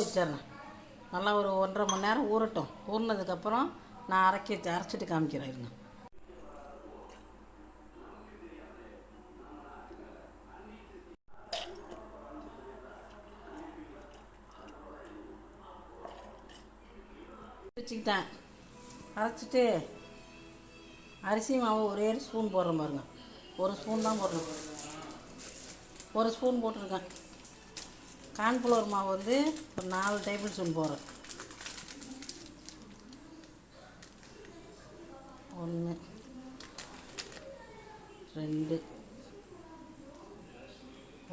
வச்சிடறேன். நல்லா ஒரு 1.5 மணி நேரம் ஊறட்டும். ஊறினதுக்கப்புறம் நான் அரைச்சிட்டு காமிக்கிறேன். இருங்க. வச்சுக்கிட்டேன். அரைச்சிட்டு அரிசி மாவு ஒரே ஸ்பூன் போடுறேன் பாருங்க. ஒரு ஸ்பூன் தான் போடுறேன். ஒரு ஸ்பூன் போட்டிருக்கேன். கார்ன்ஃப்ளவர் மாவு வந்து ஒரு 4 டேபிள் ஸ்பூன் போடுறேன். 1 2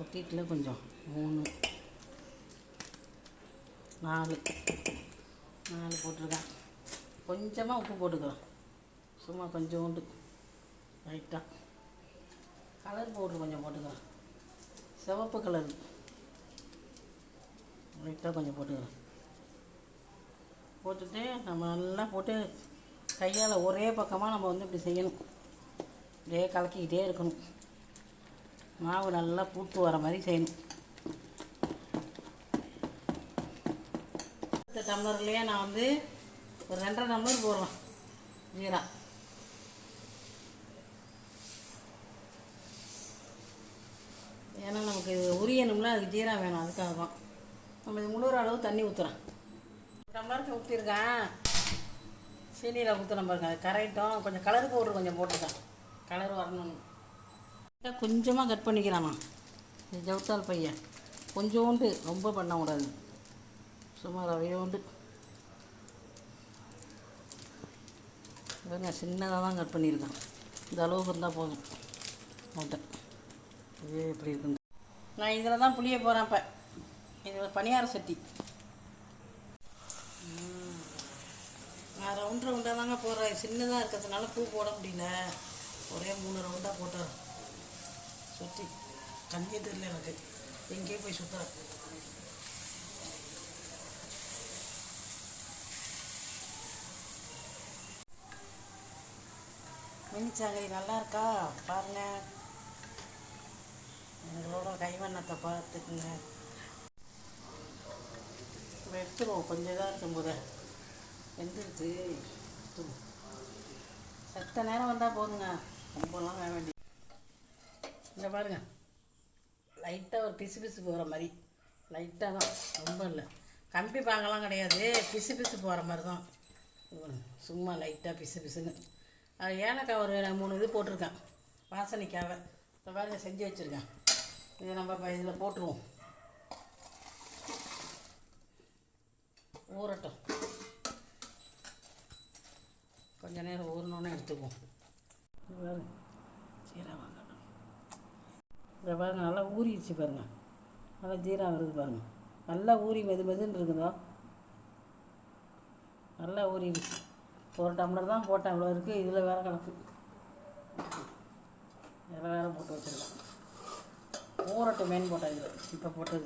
ஒட்டிட்டுல கொஞ்சம் 3 4 போட்டிருக்கேன். கொஞ்சமாக உப்பு போட்டுக்கலாம். சும்மா கொஞ்சோண்டு லைட்டாக கலர் பவுட்ரு கொஞ்சம் போட்டுக்கலாம். சிவப்பு கலர் லைட்டாக கொஞ்சம் போட்டுக்கலாம். போட்டுட்டு நம்ம நல்லா போட்டு கையால் ஒரே பக்கமாக நம்ம வந்து இப்படி செய்யணும். இப்படியே கலக்கிக்கிட்டே இருக்கணும். மாவு நல்லா பூத்து வர மாதிரி செய்யணும். இந்த டம்ளர்லேயே நான் வந்து ஒரு 2.5 டம்ளர் போடுறேன் ஜீரா. ஏன்னா நமக்கு இது உரியணும்ல, அதுக்கு ஜீரா வேணும். அதுக்காக தான் நம்ம இது முழுகிற அளவு தண்ணி ஊற்றுறேன். டம்ளருக்கு ஊற்றிருக்கேன். சீனியில் ஊற்றுன பாருங்க, அது கரைட்டும். கொஞ்சம் கலர் பவுட்ரு கொஞ்சம் போட்டுருக்கேன், கலர் வரணும்னு. கொஞ்சமாக கட் பண்ணிக்கிறான் நான். இது ஜவுத்தால் பையன் கொஞ்சோண்டு, ரொம்ப பண்ணக்கூடாது. சும்மா ரவையோண்டு பாருங்க, சின்னதாக தான் கட் பண்ணியிருக்கேன். இந்த அளவுக்கு இருந்தால் போதும். மூட்டை இது எப்படி இருக்குங்க. நான் இதில் தான் புளிய போகிறேன். இப்போ இது பணியார சட்டி. நான் ரவுண்டாக தாங்க போடுறேன். சின்னதாக இருக்கிறதுனால பூ போட முடியல. ஒரே 3 ரவுண்டாக போட்டார். சுற்றி கண்ணே தெரியல எனக்கு. எங்கேயே போய் சுற்றுறேன். மினிச்சாங்கை நல்லா இருக்கா பாருங்க. எங்களோட கைவண்ணத்தை பார்த்துக்குங்க. இப்போ எடுத்துருவோம். கொஞ்சம் இதாக இருக்கும்போது வெந்துருச்சு. சத்த நேரம் வந்தால் போதுங்க, ரொம்பலாம் வேக வேண்டிய. இங்கே பாருங்க, லைட்டாக ஒரு பிசு போகிற மாதிரி. லைட்டாக தான், ரொம்ப இல்லை. கம்பி பாங்கெல்லாம் கிடையாது, பிசு போகிற மாதிரி தான். சும்மா லைட்டாக பிசுன்னு. அது ஏலக்காய் ஒரு 3 இது போட்டிருக்கேன், வாசனைக்காக. இப்போ பாருங்க செஞ்சு வச்சுருக்கேன். இதை நம்ம இப்போ இதில் போட்டுருவோம். ஊறட்டும். கொஞ்சம் நேரம் ஊறினோன்னே எடுத்துக்குவோம். இது பாருங்க ஜீரா வாங்கணும். இதை பாருங்க, நல்லா ஊறிடுச்சு பாருங்கள். நல்லா ஜீரா வருது பாருங்கள். நல்லா ஊறி மெதுன்னு இருக்குதோ. நல்லா ஊறிடுச்சு. 1 டம்ளர் தான் போட்டேன், இவ்வளோ இருக்குது. இதில் வேறு கணக்கு, இதில் வேறு போட்டு வச்சுருக்கேன். ஊறட்டும் மேன் போட்டேன் இதில் இப்போ போட்டது.